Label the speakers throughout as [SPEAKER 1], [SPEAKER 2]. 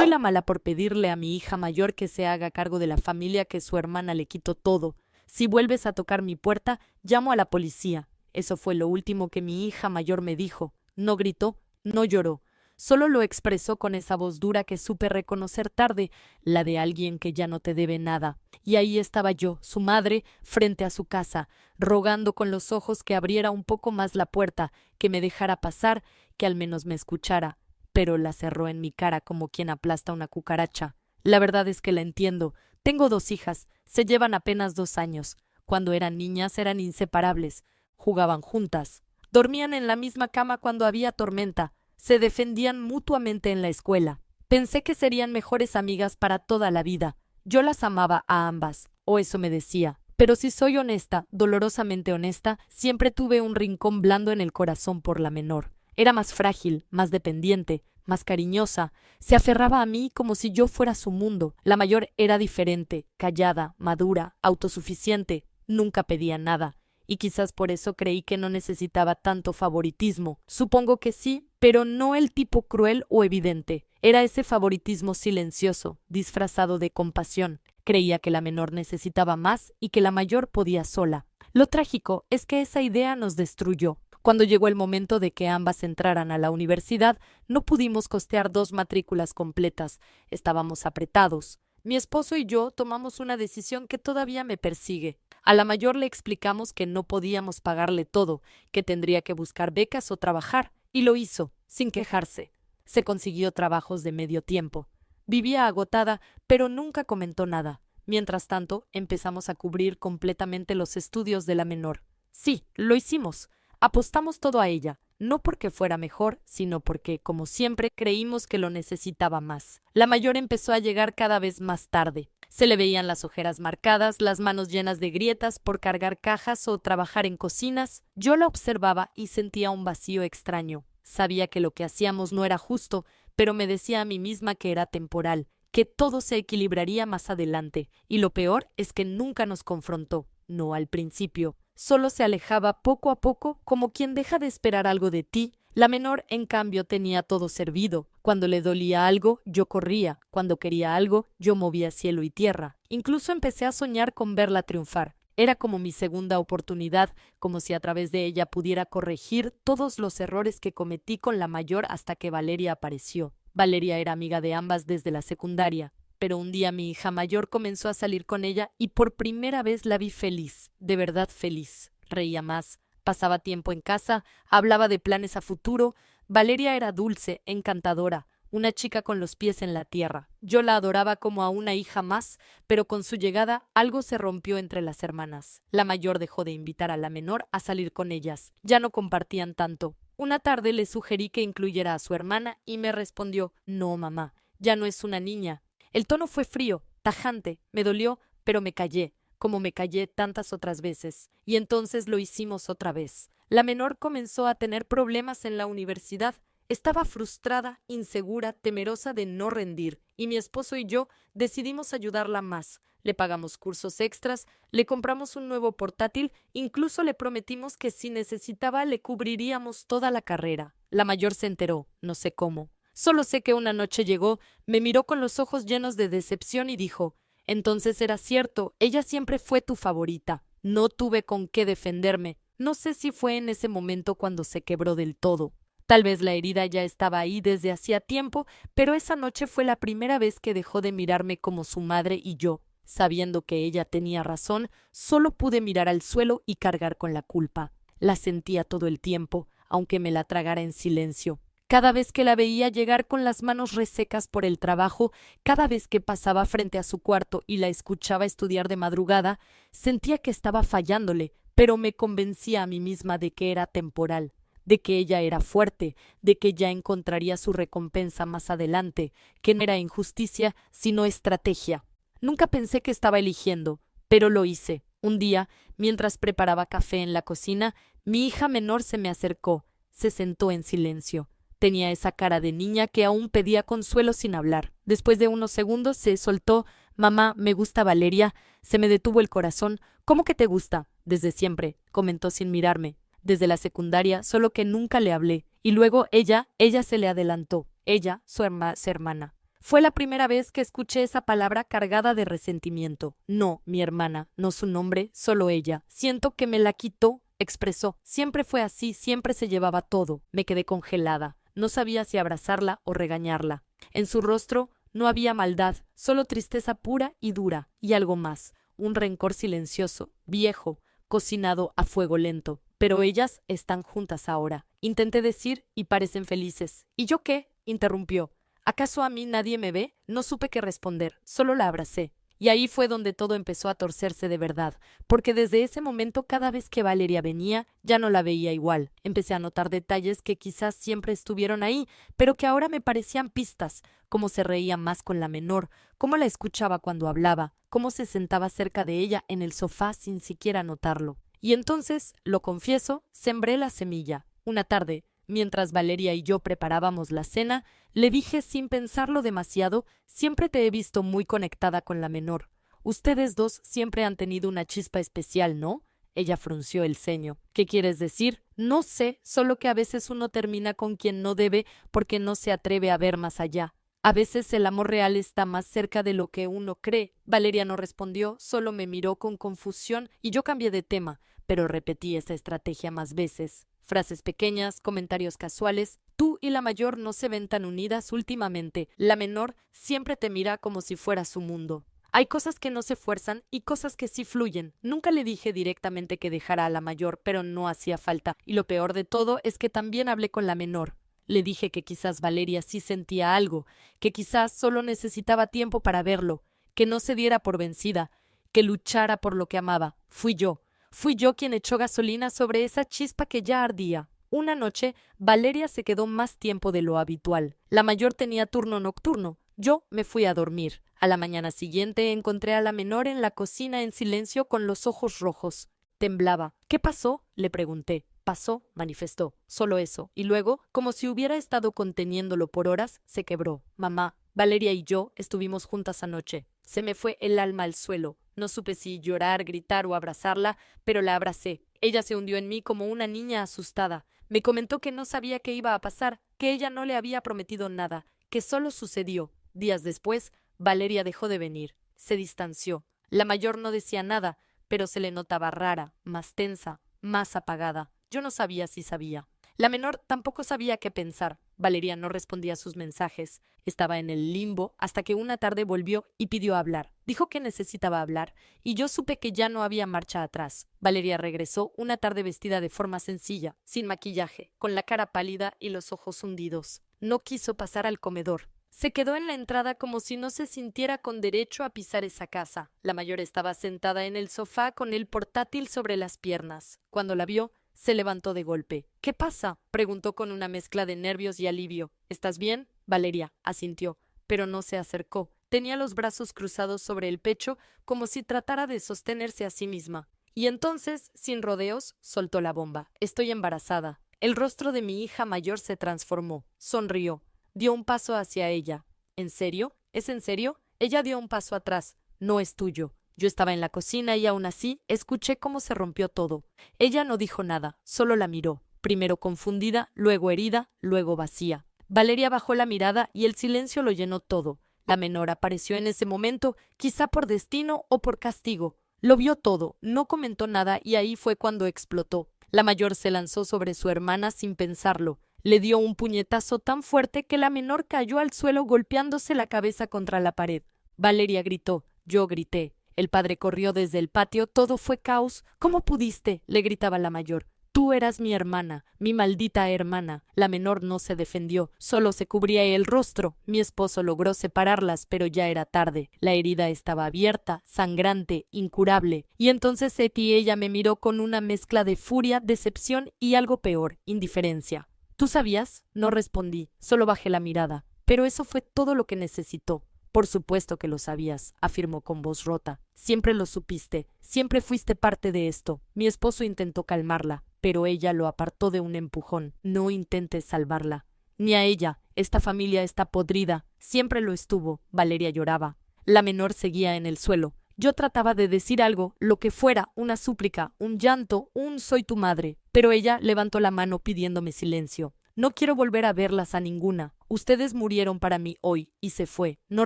[SPEAKER 1] Soy la mala por pedirle a mi hija mayor que se haga cargo de la familia, que su hermana le quitó todo. Si vuelves a tocar mi puerta, llamo a la policía. Eso fue lo último que mi hija mayor me dijo. No gritó, no lloró. Solo lo expresó con esa voz dura que supe reconocer tarde, la de alguien que ya no te debe nada. Y ahí estaba yo, su madre, frente a su casa, rogando con los ojos que abriera un poco más la puerta, que me dejara pasar, que al menos me escuchara. Pero la cerró en mi cara como quien aplasta una cucaracha. La verdad es que la entiendo. Tengo 2 hijas, se llevan apenas 2 años. Cuando eran niñas eran inseparables. Jugaban juntas. Dormían en la misma cama cuando había tormenta. Se defendían mutuamente en la escuela. Pensé que serían mejores amigas para toda la vida. Yo las amaba a ambas, o eso me decía. Pero si soy honesta, dolorosamente honesta, siempre tuve un rincón blando en el corazón por la menor. Era más frágil, más dependiente, más cariñosa. Se aferraba a mí como si yo fuera su mundo. La mayor era diferente, callada, madura, autosuficiente. Nunca pedía nada. Y quizás por eso creí que no necesitaba tanto favoritismo. Supongo que sí, pero no el tipo cruel o evidente. Era ese favoritismo silencioso, disfrazado de compasión. Creía que la menor necesitaba más y que la mayor podía sola. Lo trágico es que esa idea nos destruyó. Cuando llegó el momento de que ambas entraran a la universidad, no pudimos costear 2 matrículas completas. Estábamos apretados. Mi esposo y yo tomamos una decisión que todavía me persigue. A la mayor le explicamos que no podíamos pagarle todo, que tendría que buscar becas o trabajar, y lo hizo, sin quejarse. Se consiguió trabajos de medio tiempo. Vivía agotada, pero nunca comentó nada. Mientras tanto, empezamos a cubrir completamente los estudios de la menor. Sí, lo hicimos. Apostamos todo a ella, no porque fuera mejor, sino porque, como siempre, creímos que lo necesitaba más. La mayor empezó a llegar cada vez más tarde. Se le veían las ojeras marcadas, las manos llenas de grietas por cargar cajas o trabajar en cocinas. Yo la observaba y sentía un vacío extraño. Sabía que lo que hacíamos no era justo, pero me decía a mí misma que era temporal, que todo se equilibraría más adelante, y lo peor es que nunca nos confrontó, no al principio. Solo se alejaba poco a poco, como quien deja de esperar algo de ti. La menor, en cambio, tenía todo servido. Cuando le dolía algo, yo corría. Cuando quería algo, yo movía cielo y tierra. Incluso empecé a soñar con verla triunfar. Era como mi segunda oportunidad, como si a través de ella pudiera corregir todos los errores que cometí con la mayor hasta que Valeria apareció. Valeria era amiga de ambas desde la secundaria. Pero un día mi hija mayor comenzó a salir con ella y por primera vez la vi feliz, de verdad feliz. Reía más, pasaba tiempo en casa, hablaba de planes a futuro. Valeria era dulce, encantadora, una chica con los pies en la tierra. Yo la adoraba como a una hija más, pero con su llegada algo se rompió entre las hermanas. La mayor dejó de invitar a la menor a salir con ellas. Ya no compartían tanto. Una tarde le sugerí que incluyera a su hermana y me respondió: «No, mamá, ya no es una niña». El tono fue frío, tajante, me dolió, pero me callé, como me callé tantas otras veces, y entonces lo hicimos otra vez. La menor comenzó a tener problemas en la universidad. Estaba frustrada, insegura, temerosa de no rendir, y mi esposo y yo decidimos ayudarla más. Le pagamos cursos extras, le compramos un nuevo portátil, incluso le prometimos que si necesitaba le cubriríamos toda la carrera. La mayor se enteró, no sé cómo. Solo sé que una noche llegó, me miró con los ojos llenos de decepción y dijo: «Entonces era cierto, ella siempre fue tu favorita». No tuve con qué defenderme. No sé si fue en ese momento cuando se quebró del todo. Tal vez la herida ya estaba ahí desde hacía tiempo, pero esa noche fue la primera vez que dejó de mirarme como su madre, y yo, sabiendo que ella tenía razón, solo pude mirar al suelo y cargar con la culpa. La sentía todo el tiempo, aunque me la tragara en silencio. Cada vez que la veía llegar con las manos resecas por el trabajo, cada vez que pasaba frente a su cuarto y la escuchaba estudiar de madrugada, sentía que estaba fallándole, pero me convencía a mí misma de que era temporal, de que ella era fuerte, de que ya encontraría su recompensa más adelante, que no era injusticia, sino estrategia. Nunca pensé que estaba eligiendo, pero lo hice. Un día, mientras preparaba café en la cocina, mi hija menor se me acercó, se sentó en silencio. Tenía esa cara de niña que aún pedía consuelo sin hablar. Después de unos segundos se soltó: «Mamá, me gusta Valeria». Se me detuvo el corazón. «¿Cómo que te gusta?» «Desde siempre», comentó sin mirarme. «Desde la secundaria, solo que nunca le hablé». Y luego ella se le adelantó. Ella, su hermana. Fue la primera vez que escuché esa palabra cargada de resentimiento. No, mi hermana, no su nombre, solo ella. Siento que me la quitó, expresó. Siempre fue así, siempre se llevaba todo. Me quedé congelada. No sabía si abrazarla o regañarla. En su rostro no había maldad, solo tristeza pura y dura, y algo más, un rencor silencioso, viejo, cocinado a fuego lento. Pero ellas están juntas ahora. Intenté decir y parecen felices. ¿Y yo qué? Interrumpió. ¿Acaso a mí nadie me ve? No supe qué responder, solo la abracé. Y ahí fue donde todo empezó a torcerse de verdad, porque desde ese momento cada vez que Valeria venía ya no la veía igual. Empecé a notar detalles que quizás siempre estuvieron ahí, pero que ahora me parecían pistas, cómo se reía más con la menor, cómo la escuchaba cuando hablaba, cómo se sentaba cerca de ella en el sofá sin siquiera notarlo. Y entonces, lo confieso, sembré la semilla. Una tarde, mientras Valeria y yo preparábamos la cena, le dije sin pensarlo demasiado: siempre te he visto muy conectada con la menor. Ustedes dos siempre han tenido una chispa especial, ¿no? Ella frunció el ceño. ¿Qué quieres decir? No sé, solo que a veces uno termina con quien no debe porque no se atreve a ver más allá. A veces el amor real está más cerca de lo que uno cree. Valeria no respondió, solo me miró con confusión y yo cambié de tema, pero repetí esa estrategia más veces. Frases pequeñas, comentarios casuales. Tú y la mayor no se ven tan unidas últimamente. La menor siempre te mira como si fuera su mundo. Hay cosas que no se fuerzan y cosas que sí fluyen. Nunca le dije directamente que dejara a la mayor, pero no hacía falta. Y lo peor de todo es que también hablé con la menor. Le dije que quizás Valeria sí sentía algo, que quizás solo necesitaba tiempo para verlo, que no se diera por vencida, que luchara por lo que amaba. Fui yo quien echó gasolina sobre esa chispa que ya ardía. Una noche, Valeria se quedó más tiempo de lo habitual. La mayor tenía turno nocturno. Yo me fui a dormir. A la mañana siguiente encontré a la menor en la cocina en silencio con los ojos rojos. Temblaba. ¿Qué pasó?, le pregunté. Pasó, manifestó. Solo eso. Y luego, como si hubiera estado conteniéndolo por horas, se quebró. Mamá, Valeria y yo estuvimos juntas anoche. Se me fue el alma al suelo. No supe si llorar, gritar o abrazarla, pero la abracé. Ella se hundió en mí como una niña asustada. Me comentó que no sabía qué iba a pasar, que ella no le había prometido nada, que solo sucedió. Días después, Valeria dejó de venir. Se distanció. La mayor no decía nada, pero se le notaba rara, más tensa, más apagada. Yo no sabía si sabía. La menor tampoco sabía qué pensar. Valeria no respondía a sus mensajes. Estaba en el limbo hasta que una tarde volvió y pidió hablar. Dijo que necesitaba hablar, y yo supe que ya no había marcha atrás. Valeria regresó una tarde vestida de forma sencilla, sin maquillaje, con la cara pálida y los ojos hundidos. No quiso pasar al comedor. Se quedó en la entrada como si no se sintiera con derecho a pisar esa casa. La mayor estaba sentada en el sofá con el portátil sobre las piernas. Cuando la vio, se levantó de golpe. ¿Qué pasa?, preguntó con una mezcla de nervios y alivio. ¿Estás bien? Valeria asintió, pero no se acercó. Tenía los brazos cruzados sobre el pecho como si tratara de sostenerse a sí misma. Y entonces, sin rodeos, soltó la bomba. Estoy embarazada. El rostro de mi hija mayor se transformó. Sonrió. Dio un paso hacia ella. ¿En serio? ¿Es en serio? Ella dio un paso atrás. No es tuyo. Yo estaba en la cocina y aún así escuché cómo se rompió todo. Ella no dijo nada, solo la miró, primero confundida, luego herida, luego vacía. Valeria bajó la mirada y el silencio lo llenó todo. La menor apareció en ese momento, quizá por destino o por castigo. Lo vio todo, no comentó nada y ahí fue cuando explotó. La mayor se lanzó sobre su hermana sin pensarlo. Le dio un puñetazo tan fuerte que la menor cayó al suelo golpeándose la cabeza contra la pared. Valeria gritó, yo grité. El padre corrió desde el patio, todo fue caos. ¿Cómo pudiste?, le gritaba la mayor. Tú eras mi hermana, mi maldita hermana. La menor no se defendió, solo se cubría el rostro. Mi esposo logró separarlas, pero ya era tarde. La herida estaba abierta, sangrante, incurable. Y entonces Eti y ella me miró con una mezcla de furia, decepción y algo peor, indiferencia. ¿Tú sabías? No respondí, solo bajé la mirada. Pero eso fue todo lo que necesitó. Por supuesto que lo sabías, afirmó con voz rota. Siempre lo supiste, siempre fuiste parte de esto. Mi esposo intentó calmarla, pero ella lo apartó de un empujón. No intentes salvarla. Ni a ella. Esta familia está podrida. Siempre lo estuvo. Valeria lloraba. La menor seguía en el suelo. Yo trataba de decir algo, lo que fuera, una súplica, un llanto, un soy tu madre. Pero ella levantó la mano pidiéndome silencio. No quiero volver a verlas a ninguna. Ustedes murieron para mí hoy. Y se fue. No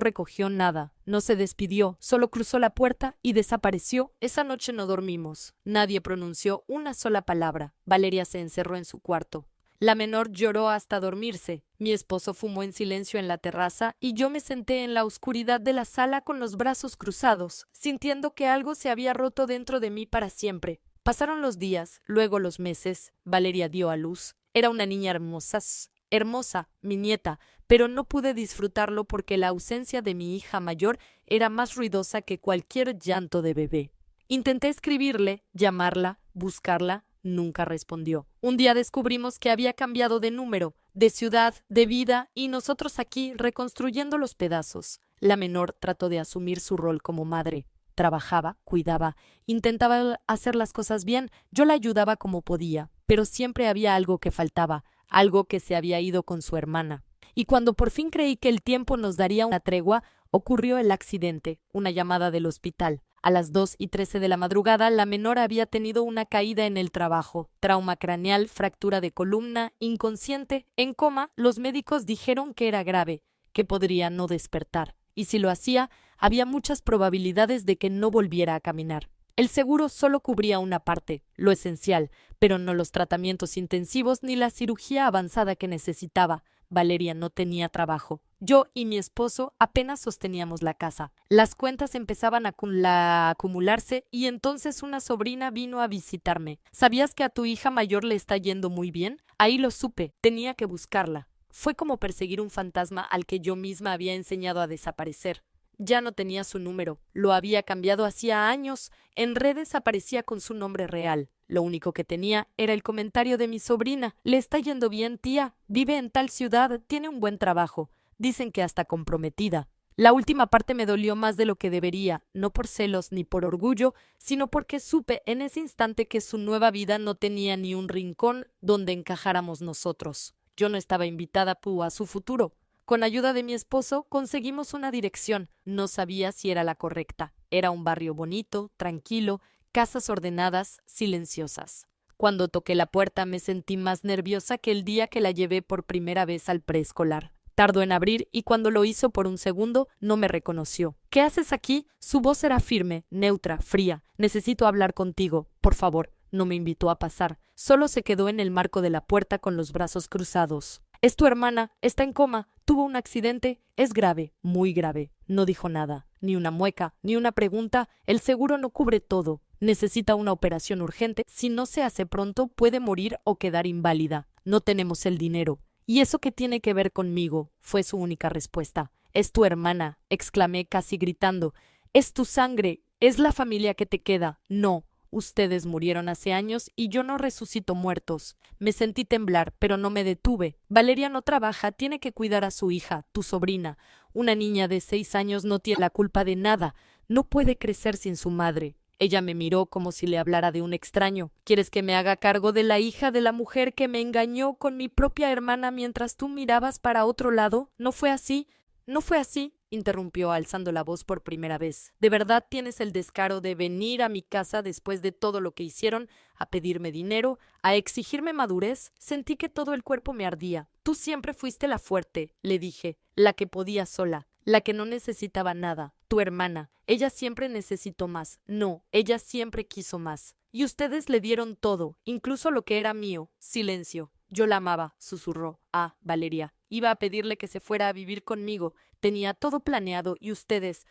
[SPEAKER 1] recogió nada. No se despidió. Solo cruzó la puerta y desapareció. Esa noche no dormimos. Nadie pronunció una sola palabra. Valeria se encerró en su cuarto. La menor lloró hasta dormirse. Mi esposo fumó en silencio en la terraza y yo me senté en la oscuridad de la sala con los brazos cruzados, sintiendo que algo se había roto dentro de mí para siempre. Pasaron los días, luego los meses. Valeria dio a luz. Era una niña hermosa, mi nieta, pero no pude disfrutarlo porque la ausencia de mi hija mayor era más ruidosa que cualquier llanto de bebé. Intenté escribirle, llamarla, buscarla. Nunca respondió. Un día descubrimos que había cambiado de número, de ciudad, de vida, y nosotros aquí reconstruyendo los pedazos. La menor trató de asumir su rol como madre. Trabajaba, cuidaba, intentaba hacer las cosas bien, yo la ayudaba como podía, pero siempre había algo que faltaba, algo que se había ido con su hermana. Y cuando por fin creí que el tiempo nos daría una tregua, ocurrió el accidente, una llamada del hospital. A las 2:13 de la madrugada, la menor había tenido una caída en el trabajo, trauma craneal, fractura de columna, inconsciente, en coma. Los médicos dijeron que era grave, que podría no despertar, y si lo hacía, había muchas probabilidades de que no volviera a caminar. El seguro solo cubría una parte, lo esencial, pero no los tratamientos intensivos ni la cirugía avanzada que necesitaba. Valeria no tenía trabajo. Yo y mi esposo apenas sosteníamos la casa. Las cuentas empezaban a acumularse y entonces una sobrina vino a visitarme. ¿Sabías que a tu hija mayor le está yendo muy bien? Ahí lo supe. Tenía que buscarla. Fue como perseguir un fantasma al que yo misma había enseñado a desaparecer. Ya no tenía su número. Lo había cambiado hacía años. En redes aparecía con su nombre real. Lo único que tenía era el comentario de mi sobrina. Le está yendo bien, tía. Vive en tal ciudad. Tiene un buen trabajo. Dicen que hasta comprometida. La última parte me dolió más de lo que debería, no por celos ni por orgullo, sino porque supe en ese instante que su nueva vida no tenía ni un rincón donde encajáramos nosotros. Yo no estaba invitada a su futuro. Con ayuda de mi esposo conseguimos una dirección. No sabía si era la correcta. Era un barrio bonito, tranquilo, casas ordenadas, silenciosas. Cuando toqué la puerta me sentí más nerviosa que el día que la llevé por primera vez al preescolar. Tardó en abrir y cuando lo hizo por un segundo no me reconoció. ¿Qué haces aquí? Su voz era firme, neutra, fría. Necesito hablar contigo. Por favor. No me invitó a pasar. Solo se quedó en el marco de la puerta con los brazos cruzados. Es tu hermana. Está en coma. Tuvo un accidente. Es grave. Muy grave. No dijo nada. Ni una mueca, ni una pregunta. El seguro no cubre todo. Necesita una operación urgente. Si no se hace pronto, puede morir o quedar inválida. No tenemos el dinero. ¿Y eso qué tiene que ver conmigo? Fue su única respuesta. Es tu hermana, exclamé casi gritando. Es tu sangre, es la familia que te queda. No, ustedes murieron hace años y yo no resucito muertos. Me sentí temblar, pero no me detuve. Valeria no trabaja, tiene que cuidar a su hija, tu sobrina. Una niña de 6 años no tiene la culpa de nada. No puede crecer sin su madre. Ella me miró como si le hablara de un extraño. ¿Quieres que me haga cargo de la hija de la mujer que me engañó con mi propia hermana mientras tú mirabas para otro lado? ¿No fue así? No fue así, interrumpió alzando la voz por primera vez. ¿De verdad tienes el descaro de venir a mi casa después de todo lo que hicieron, a pedirme dinero, a exigirme madurez? Sentí que todo el cuerpo me ardía. Tú siempre fuiste la fuerte, le dije, la que podía sola, la que no necesitaba nada. Tu hermana, ella siempre necesitó más. No, ella siempre quiso más. Y ustedes le dieron todo, incluso lo que era mío. Silencio. Yo la amaba, susurró. Ah, Valeria. Iba a pedirle que se fuera a vivir conmigo. Tenía todo planeado y ustedes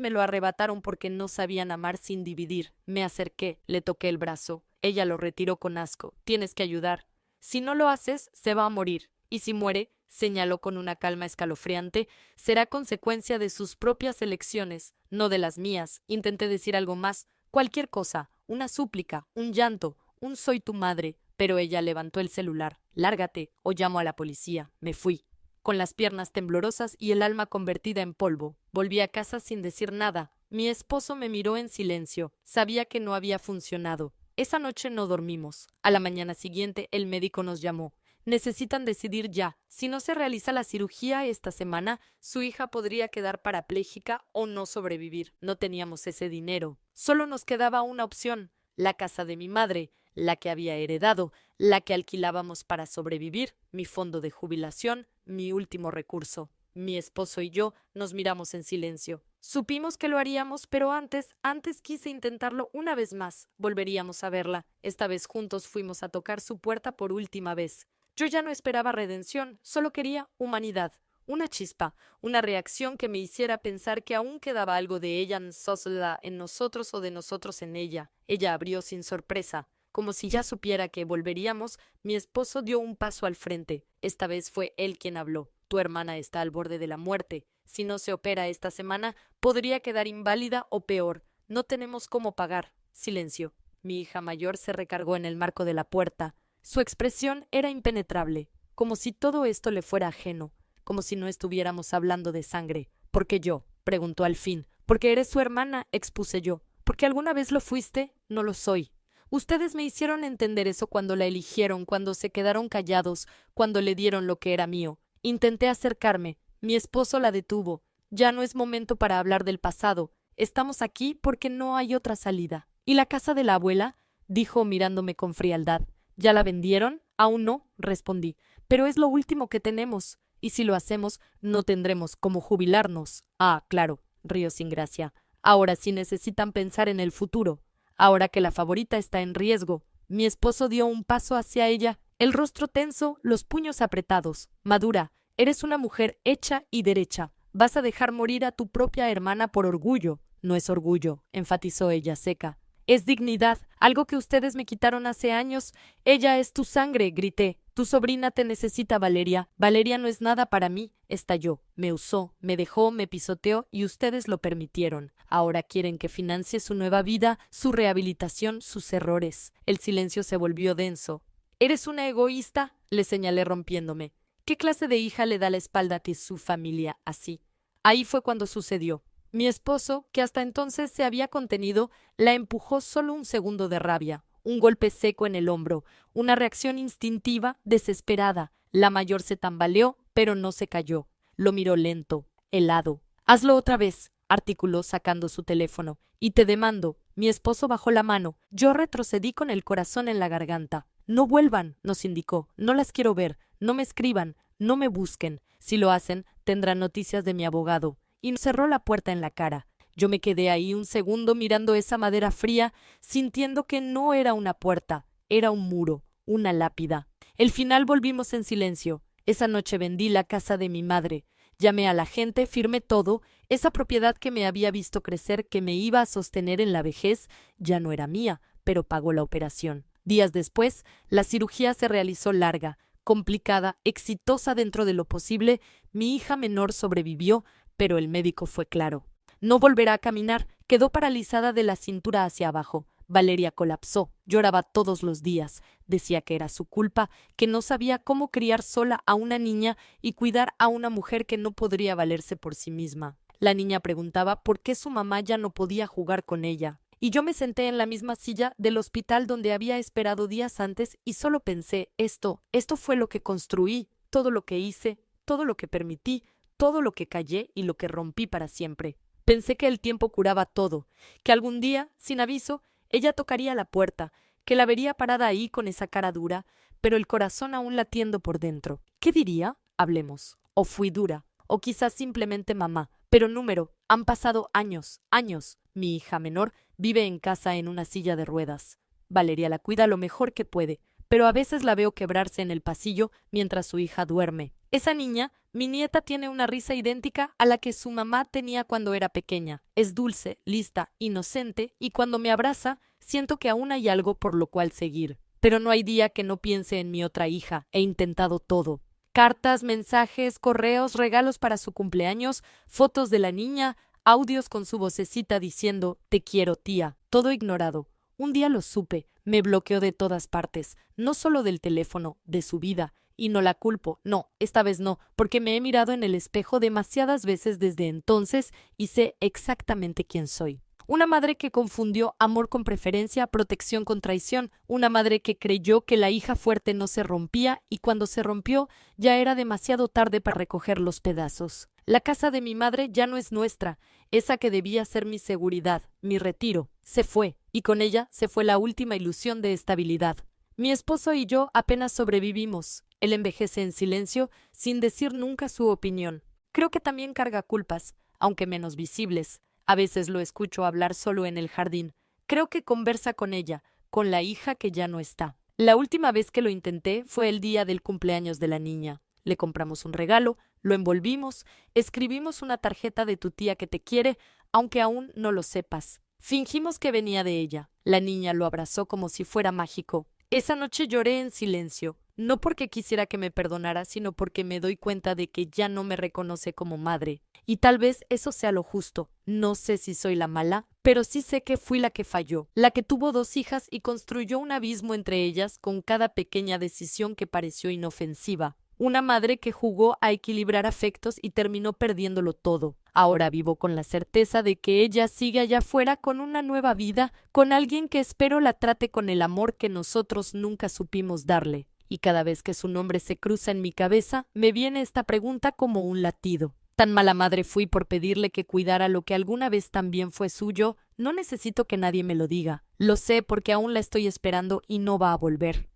[SPEAKER 1] me lo arrebataron porque no sabían amar sin dividir. Me acerqué, le toqué el brazo. Ella lo retiró con asco. Tienes que ayudar. Si no lo haces, se va a morir. Y si muere, señaló con una calma escalofriante, será consecuencia de sus propias elecciones, no de las mías. Intenté decir algo más, cualquier cosa, una súplica, un llanto, un soy tu madre, pero ella levantó el celular. Lárgate, o llamo a la policía. Me fui. Con las piernas temblorosas y el alma convertida en polvo. Volví a casa sin decir nada. Mi esposo me miró en silencio. Sabía que no había funcionado. Esa noche no dormimos. A la mañana siguiente el médico nos llamó. Necesitan decidir ya. Si no se realiza la cirugía esta semana, su hija podría quedar parapléjica o no sobrevivir. No teníamos ese dinero. Solo nos quedaba una opción, la casa de mi madre. la que había heredado, la que alquilábamos para sobrevivir, mi fondo de jubilación, mi último recurso. Mi esposo y yo nos miramos en silencio. Supimos que lo haríamos, pero antes quise intentarlo una vez más. Volveríamos a verla. Esta vez juntos fuimos a tocar su puerta por última vez. Yo ya no esperaba redención, solo quería humanidad. Una chispa, una reacción que me hiciera pensar que aún quedaba algo de ella en nosotros o de nosotros en ella. Ella abrió sin sorpresa. Como si ya supiera que volveríamos, mi esposo dio un paso al frente. Esta vez fue él quien habló. Tu hermana está al borde de la muerte. Si no se opera esta semana, podría quedar inválida o peor. No tenemos cómo pagar. Silencio. Mi hija mayor se recargó en el marco de la puerta. Su expresión era impenetrable, como si todo esto le fuera ajeno, como si no estuviéramos hablando de sangre. ¿Por qué yo? Preguntó al fin. Porque eres su hermana, expuse yo. ¿Porque alguna vez lo fuiste? No lo soy. Ustedes me hicieron entender eso cuando la eligieron, cuando se quedaron callados, cuando le dieron lo que era mío. Intenté acercarme. Mi esposo la detuvo. Ya no es momento para hablar del pasado. Estamos aquí porque no hay otra salida. ¿Y la casa de la abuela? Dijo mirándome con frialdad. ¿Ya la vendieron? Aún no, respondí. Pero es lo último que tenemos. Y si lo hacemos, no tendremos cómo jubilarnos. Ah, claro, río sin gracia. Ahora sí necesitan pensar en el futuro. Ahora que la favorita está en riesgo. Mi esposo dio un paso hacia ella, el rostro tenso, los puños apretados. Madura, eres una mujer hecha y derecha. Vas a dejar morir a tu propia hermana por orgullo. No es orgullo, enfatizó ella seca. Es dignidad, algo que ustedes me quitaron hace años. Ella es tu sangre, grité. Tu sobrina te necesita, Valeria. Valeria no es nada para mí, estalló. Me usó, me dejó, me pisoteó y ustedes lo permitieron. Ahora quieren que financie su nueva vida, su rehabilitación, sus errores. El silencio se volvió denso. ¿Eres una egoísta?, le señalé rompiéndome. ¿Qué clase de hija le da la espalda a su familia así? Ahí fue cuando sucedió. Mi esposo, que hasta entonces se había contenido, la empujó solo un segundo de rabia. Un golpe seco en el hombro, una reacción instintiva, desesperada. La mayor se tambaleó, pero no se cayó. Lo miró lento, helado. «Hazlo otra vez», articuló sacando su teléfono. «Y te demando». Mi esposo bajó la mano. Yo retrocedí con el corazón en la garganta. «No vuelvan», nos indicó. «No las quiero ver. No me escriban. No me busquen. Si lo hacen, tendrán noticias de mi abogado». Y cerró la puerta en la cara. Yo me quedé ahí un segundo mirando esa madera fría, sintiendo que no era una puerta, era un muro, una lápida. El final volvimos en silencio. Esa noche vendí la casa de mi madre. Llamé a la gente, firmé todo. Esa propiedad que me había visto crecer, que me iba a sostener en la vejez, ya no era mía, pero pagó la operación. Días después, la cirugía se realizó larga, complicada, exitosa dentro de lo posible. Mi hija menor sobrevivió, pero el médico fue claro. No volverá a caminar, quedó paralizada de la cintura hacia abajo. Valeria colapsó, lloraba todos los días. Decía que era su culpa, que no sabía cómo criar sola a una niña y cuidar a una mujer que no podría valerse por sí misma. La niña preguntaba por qué su mamá ya no podía jugar con ella. Y yo me senté en la misma silla del hospital donde había esperado días antes y solo pensé, esto fue lo que construí, todo lo que hice, todo lo que permití, todo lo que callé y lo que rompí para siempre. Pensé que el tiempo curaba todo, que algún día, sin aviso, ella tocaría la puerta, que la vería parada ahí con esa cara dura, pero el corazón aún latiendo por dentro. ¿Qué diría? Hablemos. O fui dura, o quizás simplemente mamá. Pero número, han pasado años, años. Mi hija menor vive en casa en una silla de ruedas. Valeria la cuida lo mejor que puede, pero a veces la veo quebrarse en el pasillo mientras su hija duerme. Esa niña, mi nieta, tiene una risa idéntica a la que su mamá tenía cuando era pequeña. Es dulce, lista, inocente, y cuando me abraza, siento que aún hay algo por lo cual seguir. Pero no hay día que no piense en mi otra hija. He intentado todo. Cartas, mensajes, correos, regalos para su cumpleaños, fotos de la niña, audios con su vocecita diciendo «Te quiero, tía». Todo ignorado. Un día lo supe. Me bloqueó de todas partes. No solo del teléfono, de su vida. Y no la culpo, no, esta vez no, porque me he mirado en el espejo demasiadas veces desde entonces y sé exactamente quién soy. Una madre que confundió amor con preferencia, protección con traición. Una madre que creyó que la hija fuerte no se rompía y cuando se rompió ya era demasiado tarde para recoger los pedazos. La casa de mi madre ya no es nuestra, esa que debía ser mi seguridad, mi retiro. Se fue, y con ella se fue la última ilusión de estabilidad. Mi esposo y yo apenas sobrevivimos. Él envejece en silencio, sin decir nunca su opinión. Creo que también carga culpas, aunque menos visibles. A veces lo escucho hablar solo en el jardín. Creo que conversa con ella, con la hija que ya no está. La última vez que lo intenté fue el día del cumpleaños de la niña. Le compramos un regalo, lo envolvimos, escribimos una tarjeta de tu tía que te quiere, aunque aún no lo sepas. Fingimos que venía de ella. La niña lo abrazó como si fuera mágico. Esa noche lloré en silencio, no porque quisiera que me perdonara, sino porque me doy cuenta de que ya no me reconoce como madre. Y tal vez eso sea lo justo. No sé si soy la mala, pero sí sé que fui la que falló, la que tuvo 2 hijas y construyó un abismo entre ellas con cada pequeña decisión que pareció inofensiva. Una madre que jugó a equilibrar afectos y terminó perdiéndolo todo. Ahora vivo con la certeza de que ella sigue allá afuera con una nueva vida, con alguien que espero la trate con el amor que nosotros nunca supimos darle. Y cada vez que su nombre se cruza en mi cabeza, me viene esta pregunta como un latido. Tan mala madre fui por pedirle que cuidara lo que alguna vez también fue suyo. No necesito que nadie me lo diga. Lo sé porque aún la estoy esperando y no va a volver.